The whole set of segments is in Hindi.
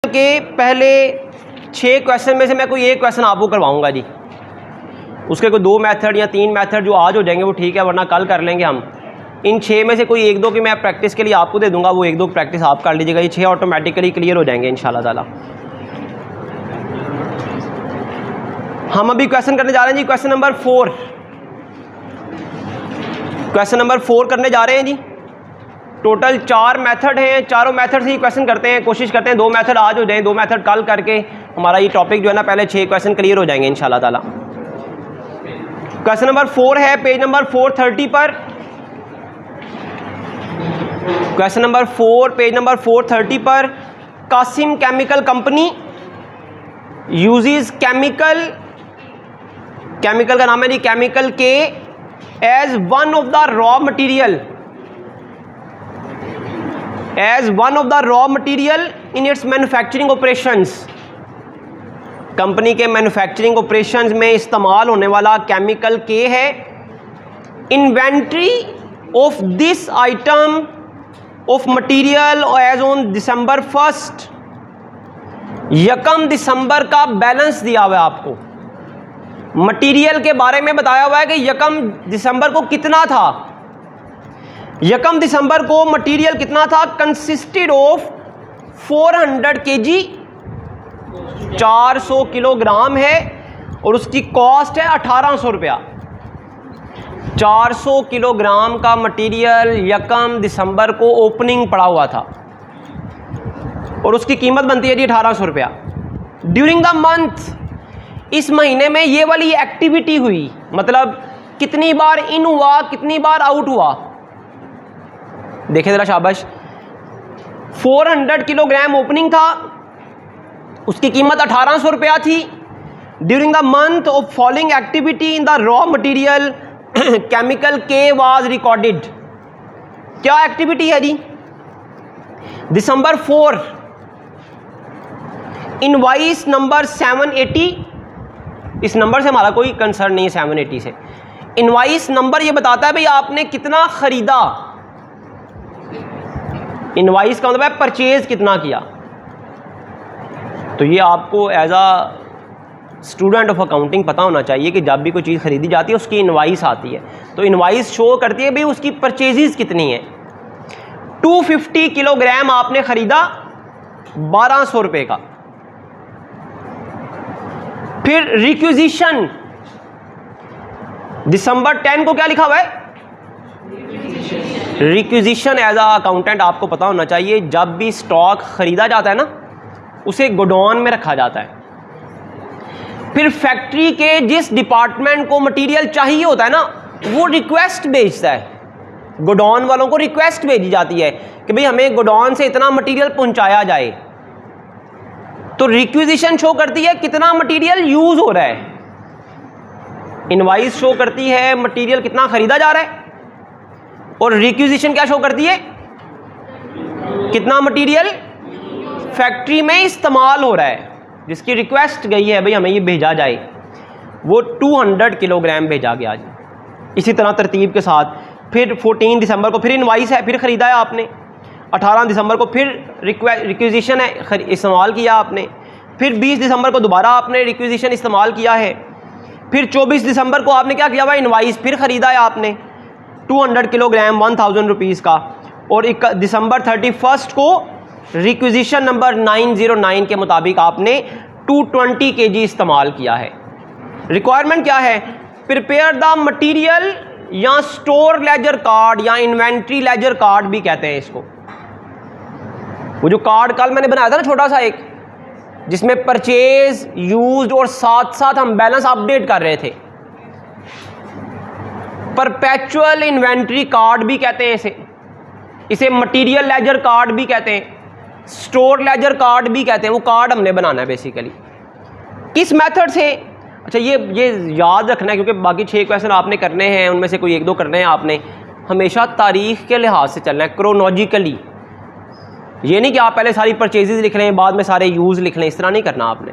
के पहले 6 क्वेश्चन में से मैं कोई एक क्वेश्चन आपको करवाऊंगा जी। उसके कोई 2 मेथड या 3 मेथड जो आज हो जाएंगे वो ठीक है, वरना कल कर लेंगे हम। इन 6 में से कोई 1-2 की मैं प्रैक्टिस के लिए आपको दे दूंगा, वो 1-2 प्रैक्टिस आप कर लीजिएगा। ये 6 ऑटोमेटिकली क्लियर हो जाएंगे इंशाल्लाह ताला। हम अभी क्वेश्चन करने जा रहे हैं जी, क्वेश्चन नंबर 4। क्वेश्चन नंबर 4 करने जा रहे हैं जी। टोटल 4 मेथड हैं, चारों मेथड से ही क्वेश्चन करते हैं। कोशिश करते हैं 2 मेथड आज हो जाएं, 2 मेथड कल करके हमारा ये टॉपिक जो है ना पहले 6 क्वेश्चन क्लियर हो जाएंगे इंशाल्लाह ताला। क्वेश्चन नंबर 4 है पेज नंबर 430 पर। क्वेश्चन नंबर 4 पेज नंबर 430 पर। Kasim chemical company uses chemical का नाम है जी केमिकल के as one of the raw material in its manufacturing operations. Company के मैन्युफैक्चरिंग ऑपरेशंस में इस्तेमाल होने वाला केमिकल के है। Inventory of this item of material as on December 1 1 दिसंबर का बैलेंस दिया हुआ है आपको। मटीरियल के बारे में बताया हुआ है कि 1 दिसंबर को कितना था। 1 दिसंबर को मटीरियल कितना था, कंसिस्टेड ऑफ 400 kg, 400 किलोग्राम है, और उसकी कॉस्ट है 1800 रुपया। 400 किलोग्राम का मटीरियल 1 दिसंबर को ओपनिंग पड़ा हुआ था और उसकी कीमत बनती है जी 1800 रुपया। ड्यूरिंग द मंथ, इस महीने में ये वाली एक्टिविटी हुई, मतलब कितनी बार इन हुआ, कितनी बार आउट हुआ। देखें जरा शाबाश। 400 किलोग्राम ओपनिंग था, उसकी कीमत 1800 रुपया थी। During the month of following activity in the raw material chemical के वाज रिकॉर्डेड। क्या एक्टिविटी है जी? December 4 इनवाइस नंबर 780, इस नंबर से हमारा कोई कंसर्न नहीं है 780 से। इनवाइस नंबर ये बताता है भाई आपने कितना खरीदा। इनवाइस का मतलब है परचेज कितना किया। तो ये आपको as a student of accounting पता होना चाहिए कि जब भी कोई चीज़ खरीदी जाती है उसकी इनवाइस आती है। तो इनवाइस शो करती है भाई उसकी परचेजेस कितनी है। 250 किलोग्राम आपने खरीदा 1200 रुपये का। फिर रिक्विजिशन December 10 को क्या लिखा हुआ है? रिक्विजिशन एज अ अकाउंटेंट आपको पता होना चाहिए, जब भी स्टॉक खरीदा जाता है ना उसे गोडाउन में रखा जाता है। फिर फैक्ट्री के जिस डिपार्टमेंट को मटेरियल चाहिए होता है ना वो रिक्वेस्ट भेजता है, गोडाउन वालों को रिक्वेस्ट भेजी जाती है कि भाई हमें गोडाउन से इतना मटेरियल पहुंचाया जाए। तो रिक्विजिशन शो करती है कितना मटेरियल यूज हो रहा है, इनवाइस शो करती है मटेरियल कितना खरीदा जा रहा है, और रिक्विजिशन क्या शो करती है कितना मटेरियल फैक्ट्री में इस्तेमाल हो रहा है, जिसकी रिक्वेस्ट गई है भाई हमें ये भेजा जाए। वो 200 किलोग्राम भेजा गया जी, इसी तरह तरतीब के साथ। फिर 14 दिसंबर को फिर इनवाइस है, फिर ख़रीदा है आपने। 18 दिसंबर को फिर रिक्विजिशन है, इस्तेमाल किया आपने। फिर 20 दिसंबर को दोबारा आपने रिक्विजिशन इस्तेमाल किया है। फिर 24 दिसंबर को आपने क्या किया हुआ, इनवाइस फिर ख़रीदा है आपने 200 किलोग्राम 1000 रुपीज़ का। और December 31 को रिक्विजिशन नंबर 909 के मुताबिक आपने 220 kg इस्तेमाल किया है। रिक्वायरमेंट क्या है? प्रिपेयर द मटीरियल, या स्टोर लेजर कार्ड या इन्वेंट्री लेजर कार्ड भी कहते हैं इसको। वो जो कार्ड कल मैंने बनाया था ना छोटा सा एक, जिसमें परचेज, यूज्ड और साथ साथ हम बैलेंस अपडेट कर रहे थे। परपेचुअल इन्वेंट्री कार्ड भी कहते हैं इसे मटीरियल लेजर कार्ड भी कहते हैं, स्टोर लेजर कार्ड भी कहते हैं। वो कार्ड हमने बनाना है बेसिकली। किस मेथड से? अच्छा ये याद रखना है क्योंकि बाकी 6 क्वेश्चन आपने करने हैं, उनमें से कोई 1-2 करने हैं आपने। हमेशा तारीख के लिहाज से चलना है, क्रोनोलॉजिकली। ये नहीं कि आप पहले सारी परचेजेस लिख लें बाद में सारे यूज़ लिख लें, इस तरह नहीं करना आपने।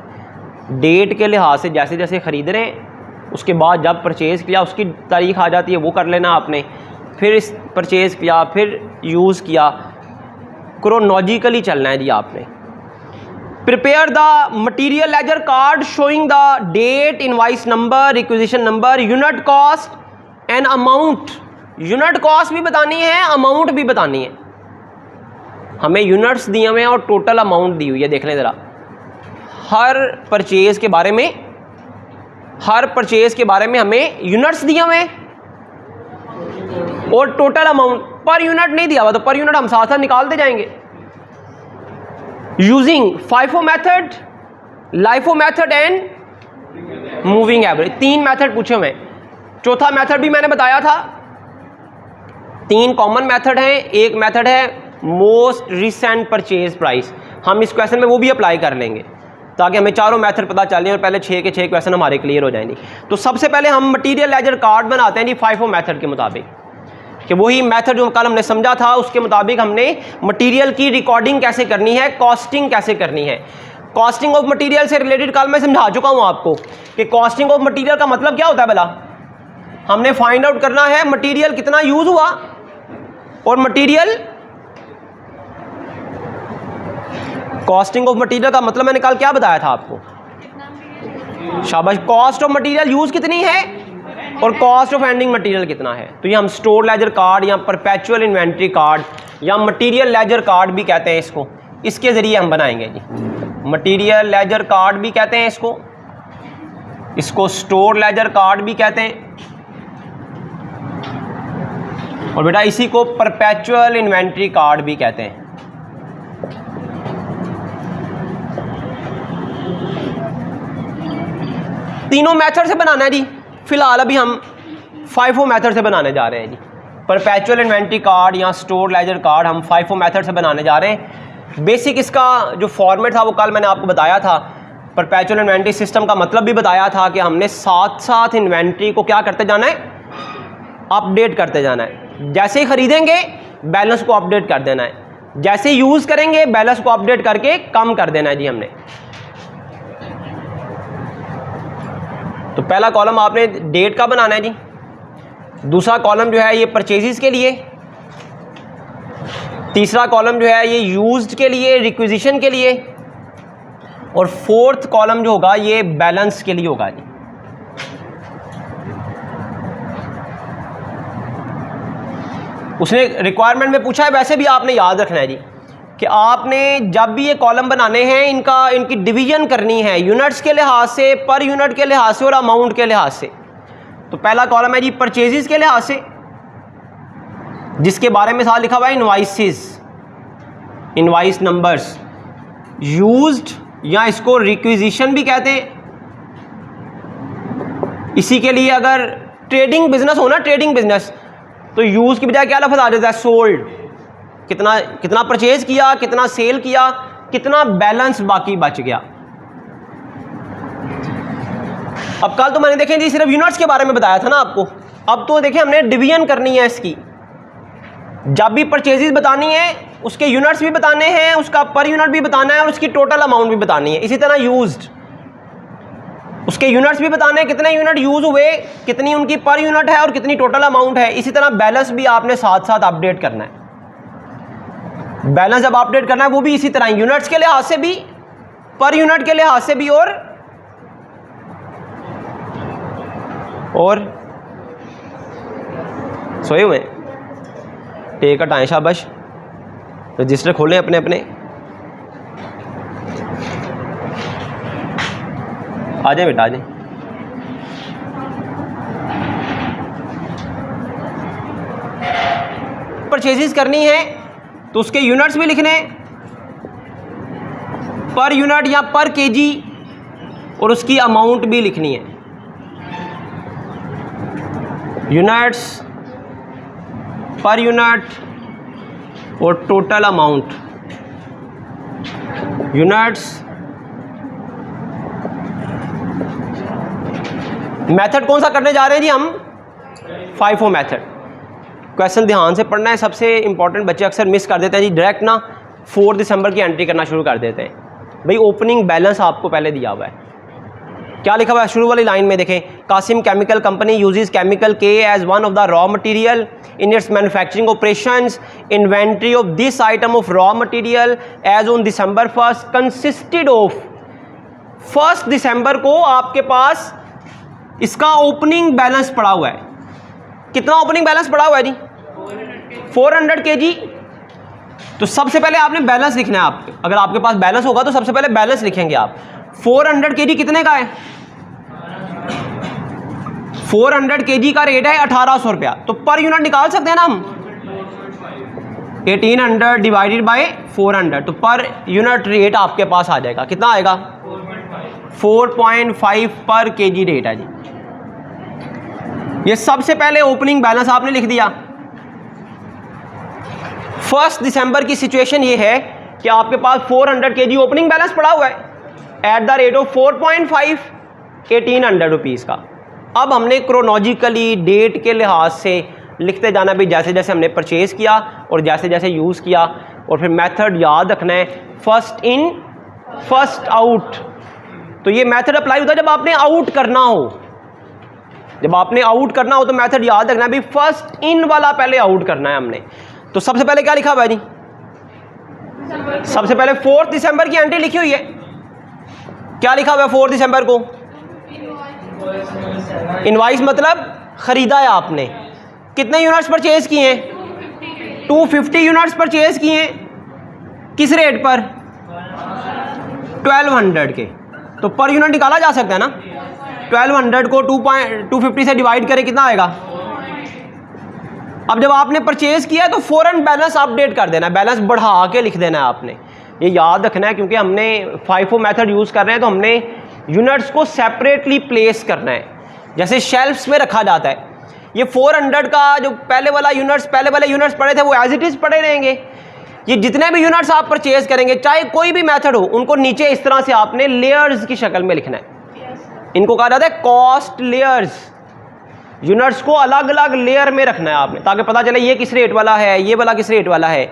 डेट के लिहाज से जैसे जैसे ख़रीद रहे हैं उसके बाद जब परचेज़ किया उसकी तारीख आ जाती है वो कर लेना आपने। फिर इस परचेज़ किया, फिर यूज़ किया, क्रोनोलॉजिकली चलना है जी आपने। Prepare the material ledger card showing the date, invoice number, requisition number, unit cost and amount. Unit cost भी बतानी है, अमाउंट भी बतानी है। हमें यूनिट्स दिए हुए हैं और टोटल अमाउंट दी हुई है। देख लें ज़रा, हर परचेज़ के बारे में, हर परचेज़ के बारे में हमें यूनिट्स दिए हुए हैं और टोटल अमाउंट। पर यूनिट नहीं दिया हुआ तो पर यूनिट हम साथ साथ निकालते जाएंगे। Using FIFO method, LIFO method and moving average. 3 method पूछे हुए हैं। चौथा मेथड भी मैंने बताया था। 3 कॉमन मेथड हैं, एक मेथड है मोस्ट रिसेंट परचेज प्राइस। हम इस क्वेश्चन में वो भी अप्लाई कर लेंगे ताकि हमें चारों मेथड पता चलें और पहले 6 के 6 क्वेश्चन हमारे क्लियर हो जाएंगे। तो सबसे पहले हम मटीरियल लेजर कार्ड बनाते हैं जी फाइफो मेथड के मुताबिक, कि वही मेथड जो कल हमने समझा था उसके मुताबिक हमने मटेरियल की रिकॉर्डिंग कैसे करनी है, कॉस्टिंग कैसे करनी है। कॉस्टिंग ऑफ मटेरियल से रिलेटेड कल मैं समझा चुका हूं आपको कि कॉस्टिंग ऑफ मटेरियल का मतलब क्या होता है। भला हमने फाइंड आउट करना है मटेरियल कितना यूज हुआ और मटेरियल, कॉस्टिंग ऑफ मटेरियल का मतलब मैंने कल क्या बताया था आपको, शाबाश, कॉस्ट ऑफ मटेरियल यूज कितनी है और कॉस्ट ऑफ एंडिंग मटेरियल कितना है। तो ये हम स्टोर लेजर कार्ड या परपेचुअल इन्वेंट्री कार्ड या मटेरियल लेजर कार्ड भी कहते हैं इसको, इसके ज़रिए हम बनाएंगे जी। मटेरियल लेजर कार्ड भी कहते हैं इसको, इसको स्टोर लेजर कार्ड भी कहते हैं और बेटा इसी को परपेचुअल इन्वेंट्री कार्ड भी कहते हैं। तीनों मेथड से बनाना है जी। फिलहाल अभी हम फाइफो मेथड से बनाने जा रहे हैं जी। परपेचुअल इन्वेंट्री कार्ड या स्टोर लेजर कार्ड हम फाइफो मेथड से बनाने जा रहे हैं। बेसिक इसका जो फॉर्मेट था वो कल मैंने आपको बताया था। परपेचुअल इन्वेंट्री सिस्टम का मतलब भी बताया था कि हमने साथ साथ इन्वेंट्री को क्या करते जाना है, अपडेट करते जाना है। जैसे ही खरीदेंगे बैलेंस को अपडेट कर देना है, जैसे यूज़ करेंगे बैलेंस को अपडेट करके कम कर देना है जी हमने। तो पहला कॉलम आपने डेट का बनाना है जी, दूसरा कॉलम जो है ये परचेजेस के लिए, तीसरा कॉलम जो है ये यूज्ड के लिए, रिक्विजिशन के लिए, और फोर्थ कॉलम जो होगा ये बैलेंस के लिए होगा जी। उसने रिक्वायरमेंट में पूछा है, वैसे भी आपने याद रखना है जी कि आपने जब भी ये कॉलम बनाने हैं इनकी डिवीजन करनी है यूनिट्स के लिहाज से, पर यूनिट के लिहाज से और अमाउंट के लिहाज से। तो पहला कॉलम है जी परचेजेस के लिहाज से, जिसके बारे में साथ लिखा हुआ है इनवाइसेस, इनवाइस नंबर्स, यूज्ड या इसको रिक्विजिशन भी कहते हैं। इसी के लिए अगर ट्रेडिंग बिजनेस हो ना, ट्रेडिंग बिजनेस, तो यूज की बजाय क्या लफ्ज़ आ जाता है, सोल्ड। कितना परचेज किया, कितना सेल किया, कितना बैलेंस बाकी बच गया। अब कल तो मैंने देखें जी सिर्फ यूनिट्स के बारे में बताया था ना आपको, अब तो देखें हमने डिवीजन करनी है इसकी। जब भी परचेजेस बतानी है उसके यूनिट्स भी बताने हैं, उसका पर यूनिट भी बताना है और उसकी टोटल अमाउंट भी बतानी है। इसी तरह यूज्ड, उसके यूनिट्स भी बताने हैं, कितने यूनिट यूज हुए, कितनी उनकी पर यूनिट है और कितनी टोटल अमाउंट है। इसी तरह बैलेंस भी आपने साथ साथ अपडेट करना है। बैलेंस जब अपडेट करना है वो भी इसी तरह यूनिट्स के लिहाज से भी, पर यूनिट के लिहाज से भी, और सोए हुए टेक हटाएं, शाबाश, रजिस्टर खोलें अपने अपने, आ जाए बेटा आ जाए। परचेजेस करनी है तो उसके यूनिट्स भी लिखने, पर यूनिट या पर केजी, और उसकी अमाउंट भी लिखनी है। यूनिट्स, पर यूनिट और टोटल अमाउंट। यूनिट्स, मेथड कौन सा करने जा रहे हैं जी हम, फाइफो मेथड। क्वेश्चन ध्यान से पढ़ना है, सबसे इंपॉर्टेंट बच्चे अक्सर मिस कर देते हैं जी, डायरेक्ट ना 4 दिसंबर की एंट्री करना शुरू कर देते हैं। भाई ओपनिंग बैलेंस आपको पहले दिया हुआ है, क्या लिखा हुआ है शुरू वाली लाइन में देखें, Kasim chemical company uses chemical के as one of the raw material in its manufacturing operations. Inventory of this item of raw material as on December 1 consisted of 1 दिसंबर को आपके पास इसका ओपनिंग बैलेंस पड़ा हुआ है। कितना ओपनिंग बैलेंस पड़ा हुआ है जी? 400 kg। तो सबसे पहले आपने बैलेंस लिखना है। आप अगर आपके पास बैलेंस होगा तो सबसे पहले बैलेंस लिखेंगे आप। 400 kg कितने का है? 400 kg का रेट है 1800 रुपया। तो पर यूनिट निकाल सकते हैं ना हम, 1800 डिवाइडेड बाय 400, तो पर यूनिट रेट आपके पास आ जाएगा। कितना आएगा? 4.5 पर केजी रेट है जी। ये सबसे पहले ओपनिंग बैलेंस आपने लिख दिया। 1 दिसंबर की सिचुएशन ये है कि आपके पास 400 kg ओपनिंग बैलेंस पड़ा हुआ है at the rate of 4.5, 1800 rupees का। अब हमने क्रोनोलॉजिकली डेट के लिहाज से लिखते जाना भी, जैसे जैसे हमने परचेज़ किया और जैसे जैसे यूज़ किया, और फिर मेथड याद रखना है फर्स्ट इन फर्स्ट आउट। तो ये मेथड अप्लाई होता है जब आपने आउट करना हो। जब आपने आउट करना हो तो मेथड याद रखना है भी फर्स्ट इन वाला पहले आउट करना है हमने। तो सबसे पहले क्या लिखा हुआ है जी? सबसे पहले 4 दिसंबर की एंट्री लिखी हुई है। क्या लिखा हुआ है 4 दिसंबर को? इनवाइस मतलब खरीदा है आपने। कितने यूनिट्स परचेज किए हैं? 250 यूनिट्स परचेज किए हैं। किस रेट पर? 1200 के। तो पर यूनिट निकाला जा सकता है ना। 1200 को 250 से डिवाइड करें, कितना आएगा? अब जब आपने परचेज किया है तो फ़ौरन बैलेंस अपडेट कर देना है, बैलेंस बढ़ा के लिख देना है आपने। ये याद रखना है क्योंकि हमने FIFO मेथड यूज़ कर रहे हैं तो हमने यूनिट्स को सेपरेटली प्लेस करना है, जैसे शेल्फ्स में रखा जाता है। ये 400 का जो पहले वाले यूनिट्स पड़े थे वो एज इट इज़ पड़े रहेंगे। ये जितने भी यूनिट्स आप परचेज करेंगे, चाहे कोई भी मेथड हो, उनको नीचे इस तरह से आपने लेयर्स की शक्ल में लिखना है। इनको कहा जाता है कॉस्ट लेयर्स। यूनिट्स को अलग अलग लेयर में रखना है आपने, ताकि पता चले ये किस रेट वाला है, ये वाला किस रेट वाला है।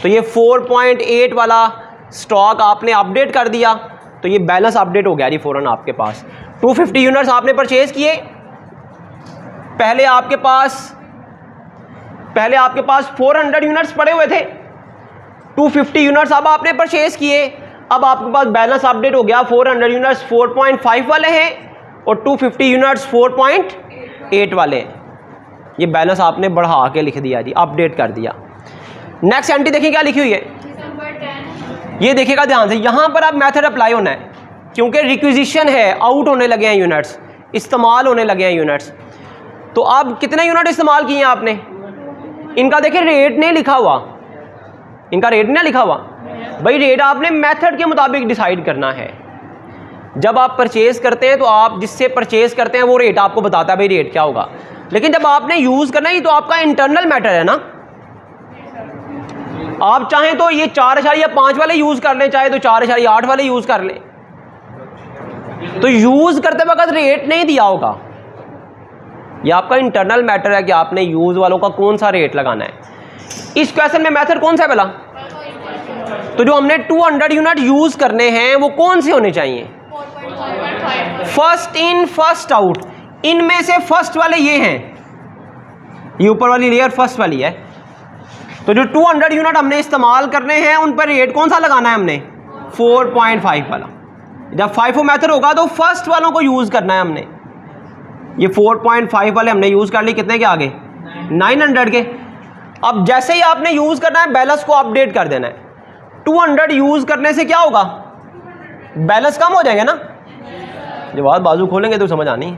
तो ये 4.8 वाला स्टॉक आपने अपडेट कर दिया तो ये बैलेंस अपडेट हो गया जी फ़ौरन आपके पास। 250 यूनिट्स आपने परचेज किए। पहले आपके पास 400 यूनिट्स पड़े हुए थे। 250 यूनिट्स अब आपने परचेज किए। अब आपके पास बैलेंस अपडेट हो गया। 400 यूनिट्स 4.5 वाले हैं और 250 यूनिट्स 4.8 वाले हैं। ये बैलेंस आपने बढ़ा के लिख दिया जी, अपडेट कर दिया। नेक्स्ट एंट्री देखिए क्या लिखी हुई है, ये देखिएगा ध्यान से। यहाँ पर अब मेथड अप्लाई होना है क्योंकि रिक्विजिशन है, आउट होने लगे हैं यूनिट्स, इस्तेमाल होने लगे हैं यूनिट्स। तो अब कितने यूनिट इस्तेमाल किए हैं आपने? इनका देखिए रेट नहीं लिखा हुआ, इनका रेट नहीं लिखा हुआ भाई। रेट आपने मेथड के मुताबिक डिसाइड करना है। जब आप परचेज करते हैं तो आप जिससे परचेज करते हैं वो रेट आपको बताता है भाई रेट क्या होगा। लेकिन जब आपने यूज़ करना है, ये तो आपका इंटरनल मैटर है ना। आप चाहें तो ये 4.5 वाले यूज़ कर लें, चाहे तो 4.8 वाले यूज़ कर लें। तो यूज़ करते वक्त रेट नहीं दिया होगा। ये आपका इंटरनल मैटर है कि आपने यूज़ वालों का कौन सा रेट लगाना है। इस क्वेश्चन में मेथड कौन सा है भला? तो जो हमने 200 यूनिट यूज़ करने हैं वो कौन से होने चाहिए? First in first out. इनमें से फर्स्ट वाले ये हैं, ये ऊपर वाली लेयर फर्स्ट वाली है। तो जो 200 यूनिट हमने इस्तेमाल करने हैं उन पर रेट कौन सा लगाना है हमने? 4.5 वाला। जब FIFO मेथड होगा तो फर्स्ट वालों को यूज़ करना है हमने। ये 4.5 वाले हमने यूज़ कर ली, कितने के आगे? 900 के। अब जैसे ही आपने यूज़ करना है बैलेंस को अपडेट कर देना है। 200 यूज़ करने से क्या होगा? बैलेंस कम हो जाएंगे ना। जब आप बाजू खोलेंगे तो समझ आनी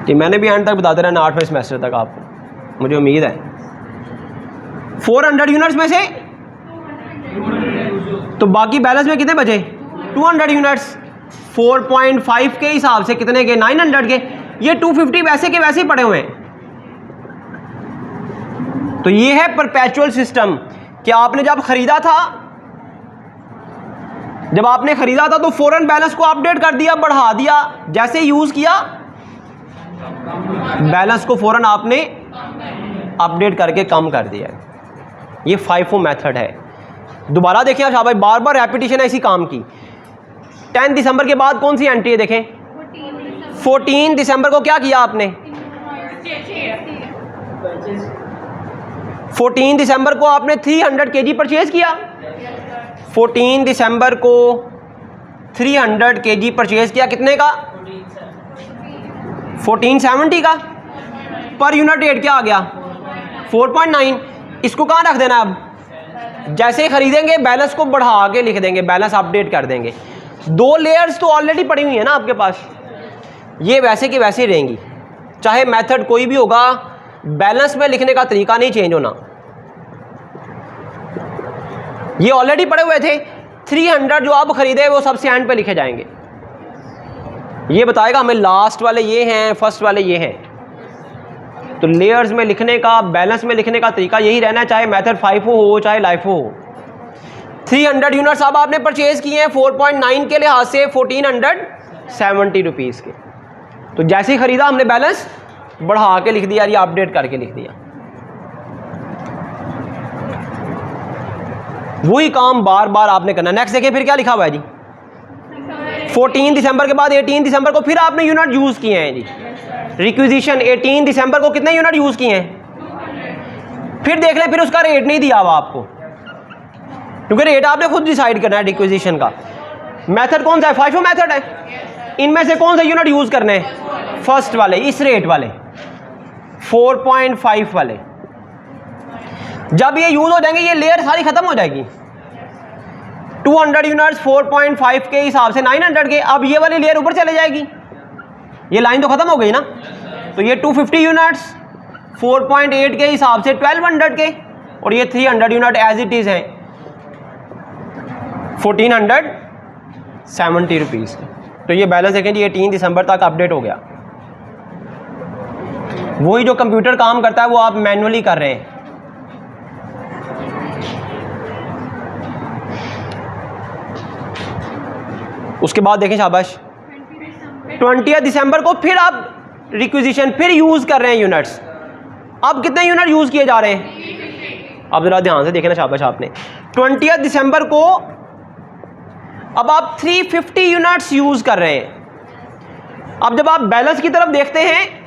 कि मैंने भी एंड तक बताते रहना 8वें सेमेस्टर तक आपको, मुझे उम्मीद है। 400 यूनिट्स में से तो बाकी बैलेंस में कितने बचे? 200 यूनिट्स। 4.5 के हिसाब से कितने के? 900 के। ये 250 वैसे के वैसे ही पड़े हुए हैं। तो ये है परपेचुअल सिस्टम कि आपने जब खरीदा था तो फौरन बैलेंस को अपडेट कर दिया, बढ़ा दिया। जैसे यूज़ किया बैलेंस को फौरन आपने अपडेट करके कम कर दिया। ये FIFO मेथड है। दोबारा देखिए आप भाई, बार बार रेपिटेशन है इसी काम की। 10 दिसंबर के बाद कौन सी एंट्री है देखें, 14 दिसंबर को क्या किया आपने, 14 दिसंबर को आपने 300 kg परचेज किया। 14 दिसंबर को 300 kg परचेज किया, कितने का, 1470 का। पर यूनिट रेट क्या आ गया, 4.9। इसको कहाँ रख देना, अब जैसे ही खरीदेंगे बैलेंस को बढ़ा के लिख देंगे, बैलेंस अपडेट कर देंगे। 2 लेयर्स तो ऑलरेडी पड़ी हुई है ना आपके पास, ये वैसे की वैसे ही रहेंगी, चाहे मेथड कोई भी होगा, बैलेंस में लिखने का तरीका नहीं चेंज होना। ये ऑलरेडी पड़े हुए थे, 300 जो आप खरीदे वो सबसे एंड पे लिखे जाएंगे। ये बताएगा हमें लास्ट वाले ये हैं, फर्स्ट वाले ये हैं। तो लेयर्स में लिखने का, बैलेंस में लिखने का तरीका यही रहना है, चाहे मेथड FIFO हो चाहे LIFO हो। 300 यूनिट्स अब आपने परचेज किए हैं 4.9 के लिहाज से 1470 रुपीज़ के। तो जैसे ही खरीदा हमने बैलेंस बढ़ा के लिख दिया या अपडेट करके लिख दिया। वही काम बार बार आपने करना। नेक्स्ट देखिए फिर क्या लिखा हुआ है जी, 14 दिसंबर के बाद 18 दिसंबर को फिर आपने यूनिट यूज़ किए हैं जी। रिक्विजिशन 18 दिसंबर को कितने यूनिट यूज़ किए हैं, फिर देख लें, फिर उसका रेट नहीं दिया हुआ आपको, क्योंकि रेट आपने खुद डिसाइड करना है रिक्विजिशन का। मेथड कौन सा है, FIFO मेथड है। इनमें से कौन सा यूनिट यूज़ करने हैं, फर्स्ट वाले, इस रेट वाले 4.5 वाले। जब ये यूज़ हो जाएंगे ये लेयर सारी ख़त्म हो जाएगी। 200 यूनिट्स 4.5 के हिसाब से 900 के, अब ये वाली लेयर ऊपर चले जाएगी, ये लाइन तो ख़त्म हो गई ना। तो ये 250 यूनिट्स 4.8 के हिसाब से 1200 के, और ये 300 यूनिट एज इट इज़ हैं 1470 रुपीज़। तो ये बैलेंस देखें जी 18 दिसंबर तक अपडेट हो गया। वही जो कंप्यूटर काम करता है वो आप मैनुअली कर रहे हैं। उसके बाद देखें शाबाश 20 दिसंबर को फिर आप रिक्विजिशन फिर यूज़ कर रहे हैं यूनिट्स। अब कितने यूनिट यूज़ किए जा रहे हैं, अब ज़रा ध्यान से देखना शाबाश आपने। 20 दिसंबर को अब आप 350 यूनिट्स यूज़ कर रहे हैं। अब जब आप बैलेंस की तरफ देखते हैं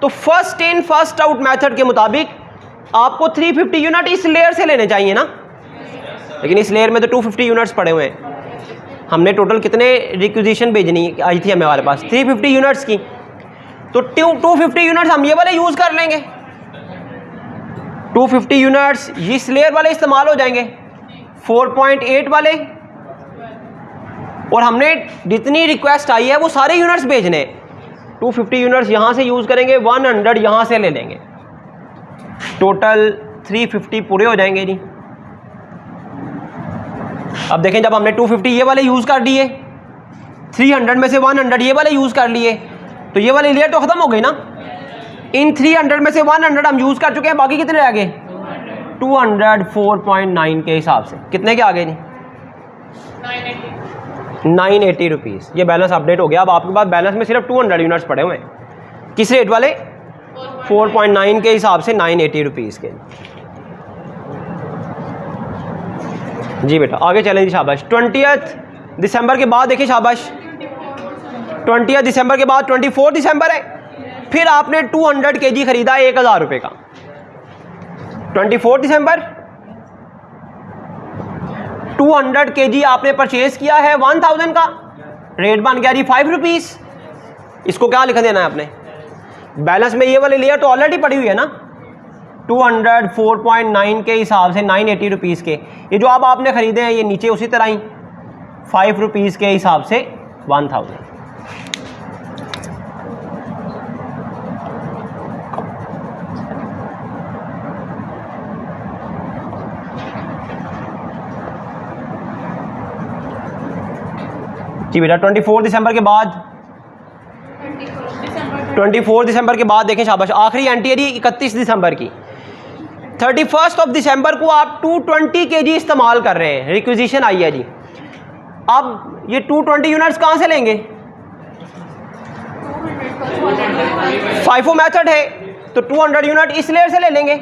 तो first in first out method के मुताबिक आपको 350 यूनिट इस लेयर से लेने चाहिए ना, लेकिन इस लेयर में तो 250 यूनिट्स पड़े हुए हैं। हमने टोटल कितने रिक्विजिशन भेजनी आई थी हमारे पास 350 यूनिट्स की, तो 250 यूनिट्स हम ये वाले यूज़ कर लेंगे। 250 यूनिट्स इस लेयर वाले इस्तेमाल हो जाएंगे 4.8 वाले, और हमने जितनी रिक्वेस्ट आई है वो सारे यूनिट्स भेजने हैं। 250 यूनिट्स यहाँ से यूज़ करेंगे, 100 यहाँ से ले लेंगे, टोटल 350 पूरे हो जाएंगे जी। अब देखें जब हमने 250 ये वाले यूज़ कर लिए, 300 में से 100 ये वाले यूज़ कर लिए, तो ये वाली लेयर तो ख़त्म हो गई ना। इन 300 में से 100 हम यूज़ कर चुके हैं, बाकी कितने रह गए 200 4.9 के हिसाब से कितने के आ गए जी 980 रुपीज़। ये बैलेंस अपडेट हो गया। अब आपके पास बैलेंस में सिर्फ 200 यूनिट्स पड़े हुए हैं, किस रेट वाले 4.9 के हिसाब से 980 रुपीज़ के। जी बेटा आगे चलें जी शाबाश। 20 दिसंबर के बाद देखिए शाबाश, 20 दिसंबर के बाद 24 दिसंबर है, फिर आपने 200 kg खरीदा 1000 रुपये का। 24 दिसंबर 200 kg आपने परचेज किया है 1000 का, रेट बन गया जी 5 रुपीज़। इसको क्या लिख देना है आपने, बैलेंस में ये वाली लेयर तो ऑलरेडी पड़ी हुई है ना, 200 4.9 के हिसाब से 980 रुपीज़ के। ये जो अब आपने ख़रीदे हैं ये नीचे उसी तरह ही 5 रुपीज़ के हिसाब से 1000। जी बेटा 24 दिसंबर के बाद 24 दिसंबर के बाद देखें शाबाश, आखिरी एंट्री है जी 31 दिसंबर की। 31 दिसंबर को आप 220 kg इस्तेमाल कर रहे हैं, रिक्विजिशन आई है जी। अब ये 220 यूनिट्स कहाँ से लेंगे, FIFO मेथड है, तो 200 यूनिट इस लेयर से ले लेंगे।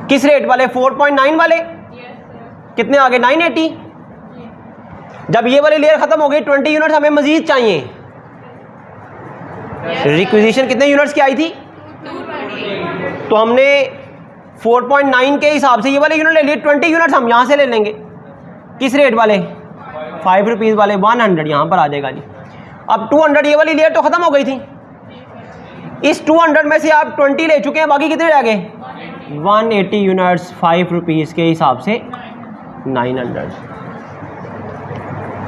किस रेट वाले 4.9 वाले, कितने आगे 980। जब ये वाली लेयर खत्म हो गई 20 यूनिट्स हमें मजीद चाहिए। रिक्विजिशन कितने यूनिट्स की आई थी? तो हमने 4.9 के हिसाब से ये वाले यूनिट ले लिए, 20 यूनिट्स हम यहाँ से ले लेंगे। किस रेट वाले? 5 रुपीज़ वाले। 100 यहाँ पर आ जाएगा जी। अब 200 ये वाली लेयर तो ख़त्म हो गई थी, इस 200 में से आप 20 ले चुके हैं, बाकी कितने रह गए? 180 यूनिट्स 5 रुपीज़ के हिसाब से 900।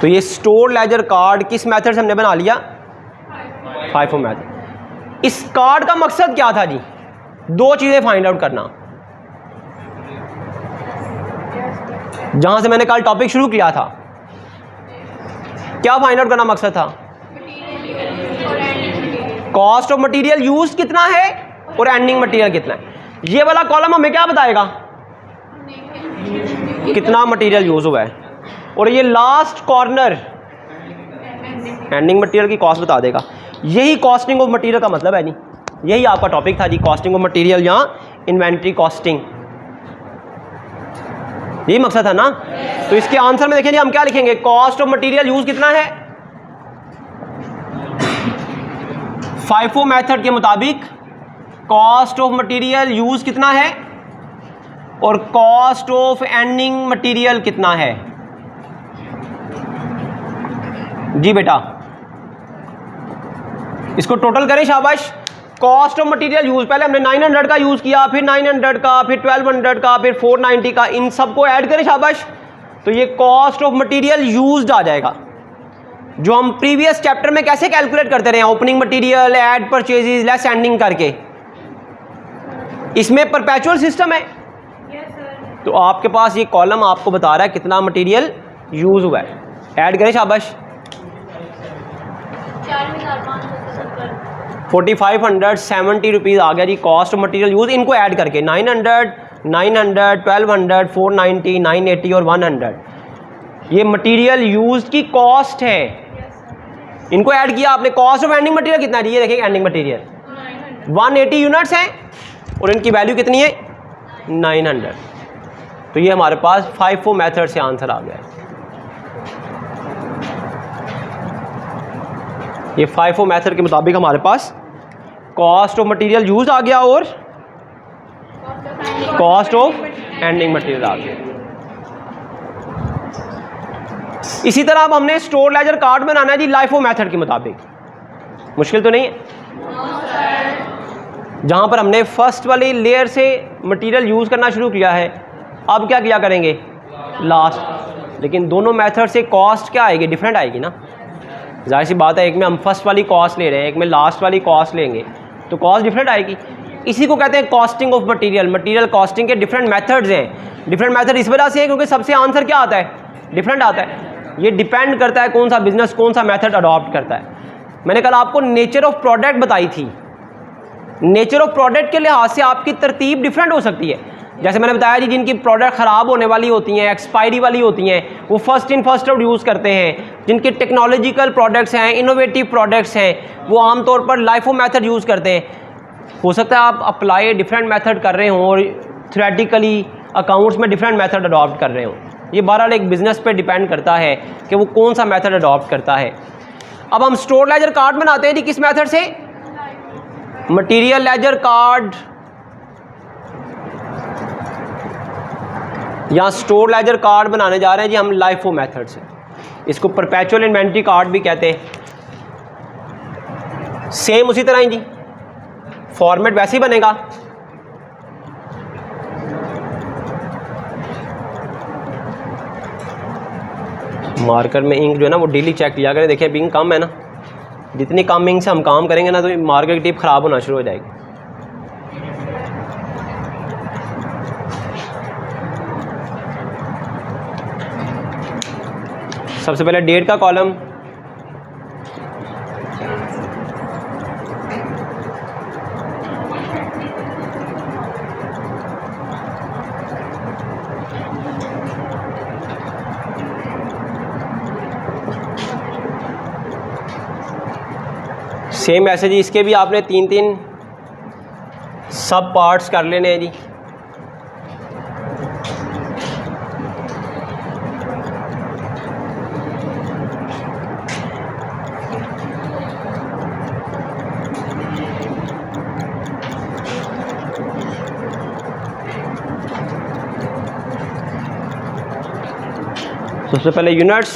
तो ये स्टोर लेजर कार्ड किस मेथड से हमने बना लिया? FIFO method. इस कार्ड का मकसद क्या था जी? दो चीज़ें फाइंड आउट करना। जहां से मैंने कल टॉपिक शुरू किया था, क्या फाइंड आउट करना मकसद था? कॉस्ट ऑफ मटेरियल यूज कितना है और एंडिंग मटेरियल कितना है। ये वाला कॉलम हमें क्या बताएगा? कितना मटेरियल यूज हुआ है, और ये लास्ट कॉर्नर एंडिंग मटेरियल की कॉस्ट बता देगा। यही कॉस्टिंग ऑफ मटेरियल का मतलब है जी, यही आपका टॉपिक था जी, कॉस्टिंग ऑफ मटेरियल या इन्वेंट्री कॉस्टिंग, यही मकसद था ना। तो इसके आंसर में देखें जी, हम क्या लिखेंगे? कॉस्ट ऑफ मटेरियल यूज कितना है? FIFO मेथड के मुताबिक कॉस्ट ऑफ मटेरियल यूज कितना है और कॉस्ट ऑफ एंडिंग मटेरियल कितना है? जी बेटा, इसको टोटल करें, शाबाश। कॉस्ट ऑफ मटेरियल यूज, पहले हमने 900 का यूज किया, फिर 900 का, फिर 1200 का, फिर 490 का, इन सबको ऐड करें, शाबाश। तो ये कॉस्ट ऑफ मटेरियल यूज्ड आ जाएगा, जो हम प्रीवियस चैप्टर में कैसे कैलकुलेट करते रहे, opening material, add purchases, less ending करके। इसमें परपेचुअल सिस्टम है। तो आपके पास ये कॉलम आपको बता रहा है कितना मटेरियल यूज हुआ है। ऐड करें, शाबाश। 4570 रुपीज़ आ गया जी कॉस्ट ऑफ मटेरियल यूज, इनको ऐड करके 900, 1200, 490, 980 और 100, ये मटेरियल यूज की कॉस्ट है। इनको ऐड किया आपने। कॉस्ट ऑफ एंडिंग मटेरियल कितना है? ये देखिए, एंडिंग मटेरियल 180 यूनिट्स हैं और इनकी वैल्यू कितनी है? 900। तो ये हमारे पास FIFO मेथड से आंसर आ गया है। ये FIFO मेथड के मुताबिक हमारे पास कॉस्ट ऑफ मटेरियल यूज आ गया और कॉस्ट ऑफ एंडिंग मटेरियल आ गया। इसी तरह अब हमने स्टोर लेजर कार्ड बनाना है जी LIFO मेथड के मुताबिक। मुश्किल तो नहीं है? जहां पर हमने फर्स्ट वाली लेयर से मटेरियल यूज करना शुरू किया है, अब क्या किया करेंगे? लास्ट। लेकिन दोनों मेथड से कॉस्ट क्या आएगी? डिफरेंट आएगी ना। जाहिर सी बात है, एक में हम फर्स्ट वाली कॉस्ट ले रहे हैं, एक में लास्ट वाली कॉस्ट लेंगे, तो कॉस्ट डिफरेंट आएगी। इसी को कहते हैं costing of material. Material costing के डिफरेंट मेथड्स हैं। डिफरेंट मेथड इस वजह से है क्योंकि सबसे आंसर क्या आता है? डिफरेंट आता है। ये डिपेंड करता है कौन सा बिजनेस कौन सा मेथड अडॉप्ट करता है। मैंने कल आपको नेचर ऑफ प्रोडक्ट बताई थी। नेचर ऑफ प्रोडक्ट के लिहाज से आपकी तरतीब डिफरेंट हो सकती है। जैसे मैंने बताया जी, जिनकी प्रोडक्ट ख़राब होने वाली होती हैं, एक्सपायरी वाली होती हैं, वो first in first out use करते हैं। जिनके टेक्नोलॉजिकल प्रोडक्ट्स हैं, इनोवेटिव प्रोडक्ट्स हैं, वो आमतौर पर LIFO मेथड यूज़ करते हैं। हो सकता है आप अप्लाई डिफरेंट मेथड कर रहे हों और थ्योरेटिकली अकाउंट्स में डिफरेंट मेथड अडॉप्ट कर रहे हों। ये बहरहाल एक बिज़नेस पे डिपेंड करता है कि वो कौन सा मेथड अडॉप्ट करता है। अब हम स्टोर लेजर कार्ड बनाते हैं जी किस मेथड से? मटीरियल लेजर कार्ड या स्टोर लेजर कार्ड बनाने जा रहे हैं जी हम LIFO मेथड से। इसको परपेचुअल इन्वेंट्री कार्ड भी कहते हैं। सेम उसी तरह ही जी, फॉर्मेट वैसे ही बनेगा। मार्कर में इंक जो है ना वो डेली चेक किया करें। देखिए अभी इंक कम है ना, जितनी कम इंक से हम काम करेंगे ना तो मार्कर की टिप ख़राब होना शुरू हो जाएगी। सबसे पहले डेट का कॉलम, सेम ऐसे जी इसके भी आपने 3-3 सब पार्ट्स कर लेने हैं जी। सबसे पहले यूनिट्स,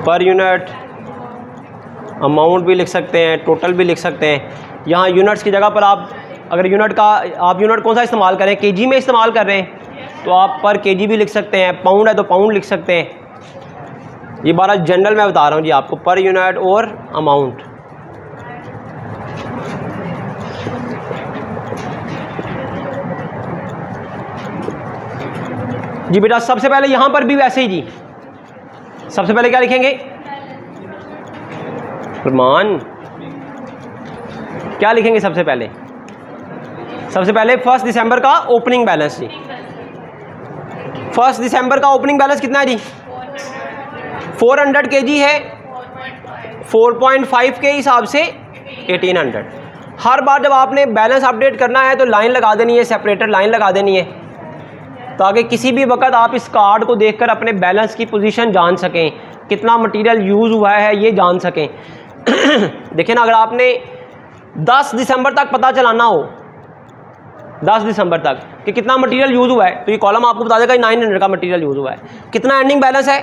पर यूनिट, अमाउंट भी लिख सकते हैं, टोटल भी लिख सकते हैं। यहाँ यूनिट्स की जगह पर आप अगर यूनिट कौन सा इस्तेमाल करें, केजी में इस्तेमाल कर रहे हैं तो आप पर केजी भी लिख सकते हैं, पाउंड है तो पाउंड लिख सकते हैं। ये बारह जनरल मैं बता रहा हूँ जी आपको, पर यूनिट और अमाउंट। जी बेटा सबसे पहले यहाँ पर भी वैसे ही जी, सबसे पहले क्या लिखेंगे फरमान, क्या लिखेंगे सबसे पहले? सबसे पहले 1 दिसंबर का ओपनिंग बैलेंस जी। 1 दिसंबर का ओपनिंग बैलेंस कितना है जी? 400 kg है, 4.5 के हिसाब से 1800। हर बार जब आपने बैलेंस अपडेट करना है तो लाइन लगा देनी है, सेपरेटर लाइन लगा देनी है, ताकि किसी भी वक्त आप इस कार्ड को देखकर अपने बैलेंस की पोजीशन जान सकें, कितना मटेरियल यूज़ हुआ है ये जान सकें। देखिए ना, अगर आपने 10 दिसंबर तक पता चलाना हो, 10 दिसंबर तक कि कितना मटेरियल यूज़ हुआ है, तो ये कॉलम आपको बता देगा 900 का मटेरियल यूज़ हुआ है। कितना एंडिंग बैलेंस है?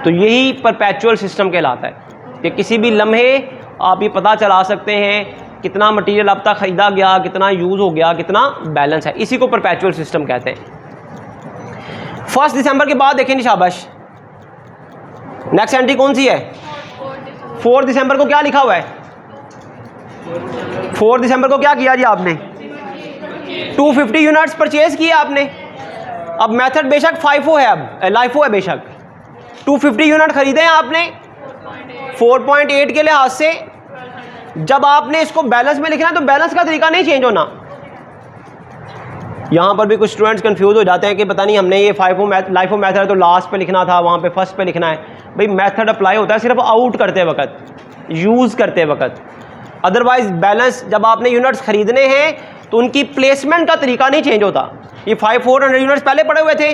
तो यही परपेचुअल सिस्टम कहलाता है कि किसी भी लम्हे आप ये पता चला सकते हैं कितना मटेरियल अब तक ख़रीदा गया, कितना यूज़ हो गया, कितना बैलेंस है। इसी को परपेचुअल सिस्टम कहते हैं। 1 दिसंबर के बाद देखें जी, शाबाश, नेक्स्ट एंट्री कौन सी है? 4 दिसंबर को क्या लिखा हुआ है? 4 दिसंबर को क्या किया जी आपने? 250 यूनिट्स परचेज किए आपने। अब मेथड बेशक FIFO है, अब LIFO है बेशक। 250 यूनिट खरीदे हैं आपने 4.8 के लिहाज से। जब आपने इसको बैलेंस में लिखना है तो बैलेंस का तरीका नहीं चेंज होना। यहाँ पर भी कुछ स्टूडेंट्स कंफ्यूज हो जाते हैं कि पता नहीं हमने ये LIFO मेथड है तो लास्ट पे लिखना था, वहाँ पे फर्स्ट पे लिखना है। भाई मेथड अप्लाई होता है सिर्फ आउट करते वक्त, यूज़ करते वक्त। अदरवाइज बैलेंस जब आपने यूनिट्स खरीदने हैं तो उनकी प्लेसमेंट का तरीका नहीं चेंज होता। ये 400 यूनिट्स पहले पड़े हुए थे,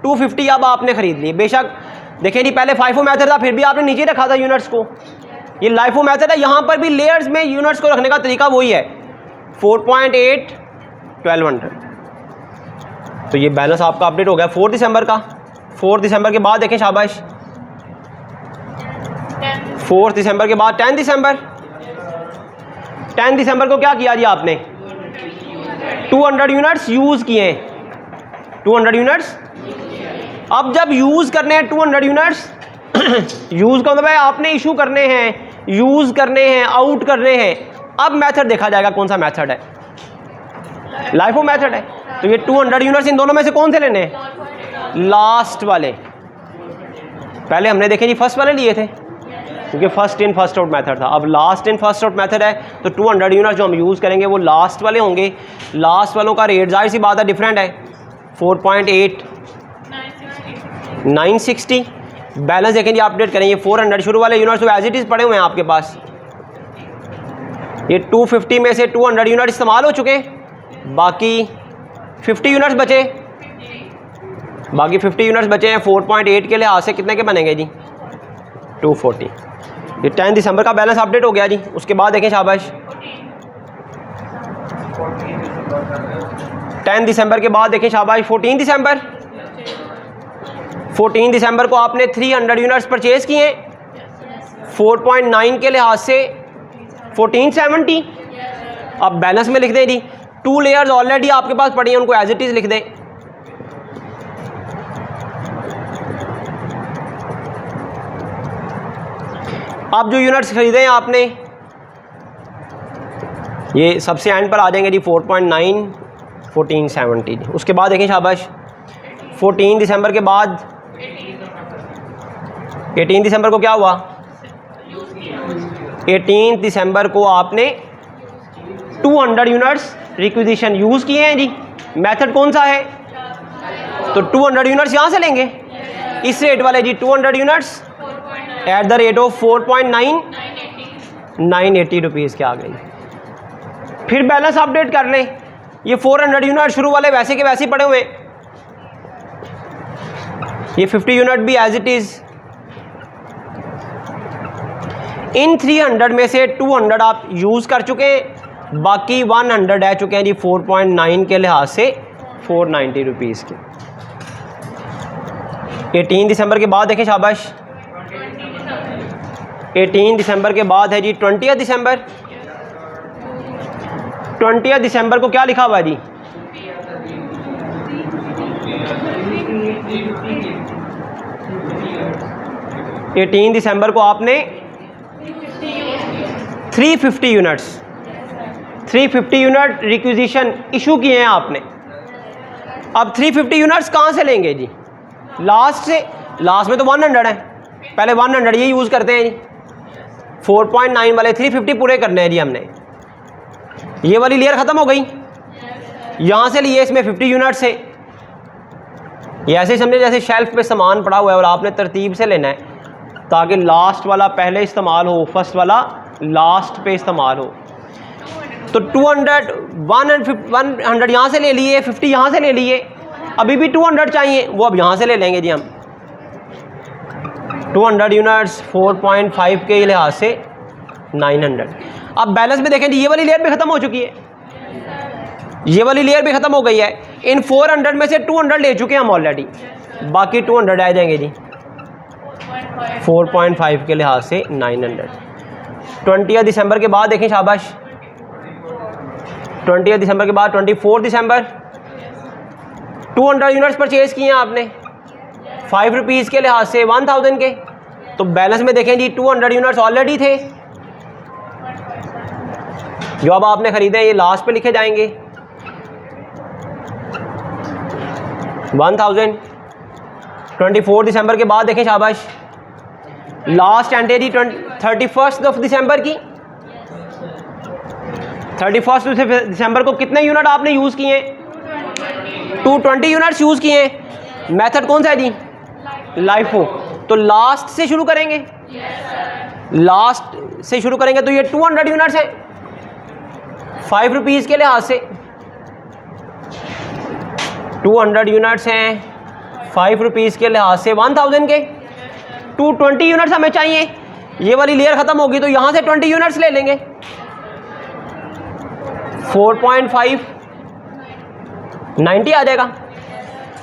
250 अब आपने खरीद लिए। बेशक देखें जी, पहले FIFO मेथड था, फिर भी आपने नीचे रखा था यूनिट्स को। ये LIFO मेथड है, यहाँ पर भी लेयर्स में यूनिट्स को रखने का तरीका वही है, 4.8 1200। तो ये बैलेंस आपका अपडेट हो गया 4 दिसंबर का। 4 दिसंबर के बाद देखें शाबाश, 4 दिसंबर के बाद 10 दिसंबर। 10 दिसंबर को क्या किया जी आपने? 200 यूनिट्स यूज़ किए, 200 यूनिट्स। अब जब यूज़ करने हैं 200 यूनिट्स, यूज़ का मतलब है आपने इशू करने हैं, यूज़ करने हैं, आउट करने हैं। अब मेथड देखा जाएगा कौन सा मेथड है, LIFO मेथड है। तो ये 200 यूनिट्स इन दोनों में से कौन से लेने हैं? लास्ट वाले। पहले हमने देखे जी फर्स्ट वाले लिए थे, क्योंकि first in first out method था। अब last in first out method है तो 200 यूनिट जो हम यूज़ करेंगे वो लास्ट वाले होंगे। लास्ट वालों का रेट जाहिर सी बात है डिफरेंट है, 4.8 960। बैलेंस देखें जी, अपडेट करेंगे 400। शुरू वाले यूनिट्स तो एज इट इज़ पड़े हुए हैं आपके पास। ये 250 में से 200 यूनिट इस्तेमाल हो चुके, बाकी 50 यूनिट्स बचे। बाकी 50 यूनिट्स बचे हैं 4.8 के लिहाज से कितने के बनेंगे जी? 240। ये 10 दिसंबर का बैलेंस अपडेट हो गया जी। उसके बाद देखें शाबाश, 10 दिसंबर के बाद देखें शाबाश, 14 दिसंबर। 14 दिसंबर को आपने 300 यूनिट्स परचेज किए, 4.9 के लिहाज से 1470। अब बैलेंस में लिख दें जी, 2 लेयर्स ऑलरेडी आपके पास पड़ी हैं, उनको एज इट इज़ लिख दें। अब जो यूनिट्स खरीदे हैं आपने, ये सबसे एंड पर आ जाएंगे जी, 4.9 1470। उसके बाद देखें शाबाश, 14 दिसंबर के बाद 18 दिसंबर को क्या हुआ? 18 दिसंबर को आपने 200 यूनिट्स रिक्विजिशन यूज़ किए हैं जी। मेथड कौन सा है? तो 200 यूनिट्स यहाँ से लेंगे, इस रेट वाले जी, 200 units at the rate of 4.9 980 rupees के आ गई। फिर बैलेंस अपडेट कर लें, ये 400 यूनिट शुरू वाले वैसे के वैसे ही पड़े हुए, ये 50 यूनिट भी एज इट इज़। इन 300 में से 200 आप यूज़ कर चुके हैं, बाकी 100 रह चुके हैं जी 4.9 के लिहाज से 490 रुपीज़ के। 18 दिसंबर के बाद देखें शाबाश, 18 दिसंबर के बाद है जी 20 दिसंबर। 20 दिसंबर को क्या लिखा हुआ है जी? एटीन दिसंबर को आपने 350 यूनिट रिक्विजिशन इशू किए हैं आपने। अब 350 यूनिट्स कहाँ से लेंगे जी? लास्ट से। लास्ट में तो 100 है, पहले 100 ये यूज़ करते हैं जी। 4.9 वाले 350 पूरे करने हैं जी हमने। ये वाली लेयर ख़त्म हो गई, यहाँ से लिए इसमें 50 यूनिट्स है। ये ऐसे समझे जैसे शेल्फ पे सामान पड़ा हुआ है और आपने तरतीब से लेना है ताकि लास्ट वाला पहले इस्तेमाल हो, फर्स्ट वाला लास्ट पे इस्तेमाल हो। तो 200 100 यहाँ से ले लिए, 50 यहाँ से ले लिए, अभी भी 200 चाहिए, वो अब यहाँ से ले लेंगे जी हम। 200 यूनिट्स 4.5 के लिहाज से 900। अब बैलेंस में देखें जी, ये वाली लेयर भी ख़त्म हो चुकी है, ये वाली लेयर भी ख़त्म हो गई है। इन 400 में से 200 ले चुके हैं हम ऑलरेडी, बाकी 200 आ जाएंगे जी 4.5 के लिहाज से 900। 20 दिसंबर के बाद देखें शाबाश, 20 दिसंबर के बाद 24 दिसंबर 200 यूनिट्स परचेज़ किए हैं आपने 5 रुपीज़ के लिहाज से 1000 के। तो बैलेंस में देखें जी 200 यूनिट्स ऑलरेडी थे जो अब आपने ख़रीदे हैं, ये लास्ट पे लिखे जाएंगे 1000। 24 दिसंबर के बाद देखें शाबाश, लास्ट एंट्री जी 31 दिसंबर की। 31 दिसंबर को कितने यूनिट आपने यूज़ किए हैं? 220 यूनिट्स यूज़ किए हैं। मेथड कौन सा है जी? लाइफो। तो लास्ट से शुरू करेंगे, लास्ट से शुरू करेंगे तो ये 200 यूनिट्स हैं 5 रुपीज़ के लिहाज से। 200 यूनिट्स हैं 5 रुपीज़ के लिहाज से 1000 के। 220 यूनिट्स हमें चाहिए, ये वाली लेयर ख़त्म होगी तो यहाँ से 20 यूनिट्स ले लेंगे 4.5 90 आ जाएगा।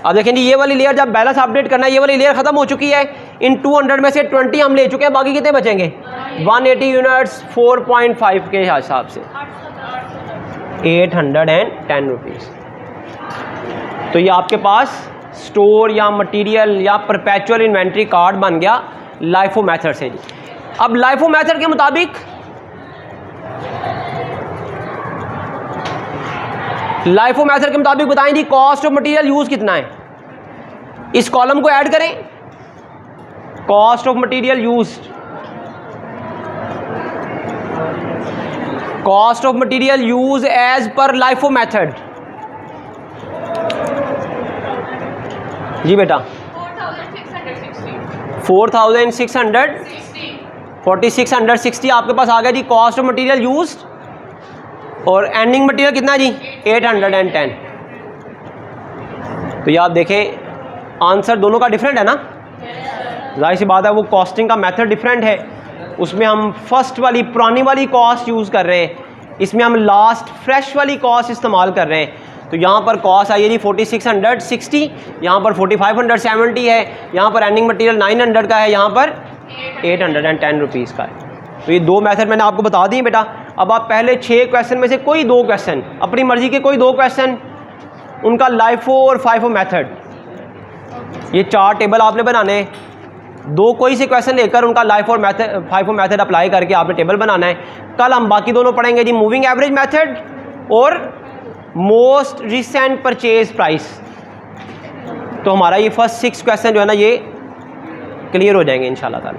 अब देखें जी, ये वाली लेयर जब बैलेंस अपडेट करना है, ये वाली लेयर ख़त्म हो चुकी है। इन 200 में से 20 हम ले चुके हैं, बाकी कितने बचेंगे? 180 यूनिट्स 4.5 के हिसाब से 810 रुपीज़। तो ये आपके पास स्टोर या मटेरियल या परपेचुअल इन्वेंट्री कार्ड बन गया लाइफो मेथड से जी। अब लाइफो मेथड के मुताबिक बताएं जी कॉस्ट ऑफ मटेरियल यूज कितना है। इस कॉलम को ऐड करें, cost of material use, cost of material use as per LIFO method. जी बेटा 4660 आपके पास आ गया जी कॉस्ट ऑफ मटेरियल यूज। और एंडिंग मटेरियल कितना जी? 810। तो ये आप देखें आंसर दोनों का डिफरेंट है ना, जाहिर सी बात है वो कॉस्टिंग का मेथड डिफरेंट है। उसमें हम फर्स्ट वाली पुरानी वाली कॉस्ट यूज़ कर रहे हैं, इसमें हम लास्ट फ्रेश वाली कॉस्ट इस्तेमाल कर रहे हैं। तो यहाँ पर कॉस्ट आई है जी 4660, यहाँ पर 4570 है, यहाँ पर एंडिंग मटेरियल 900 का है, यहाँ पर 810 रुपीज़ का है। तो ये दो मेथड मैंने आपको बता दिए बेटा। अब आप पहले 6 क्वेश्चन में से कोई 2 क्वेश्चन, अपनी मर्जी के कोई 2 क्वेश्चन, उनका लाइफो और फाइफो मेथड, ये 4 टेबल आपने बनाने हैं। 2 कोई से क्वेश्चन लेकर उनका लाइफो और मेथड फाइफो मेथड अप्लाई करके आपने टेबल बनाना है। कल हम बाकी दोनों पढ़ेंगे जी, मूविंग एवरेज मेथड और मोस्ट रिसेंट परचेज प्राइस। तो हमारा ये फर्स्ट 6 क्वेश्चन जो है ना ये क्लियर हो जाएंगे इंशाल्लाह ताला।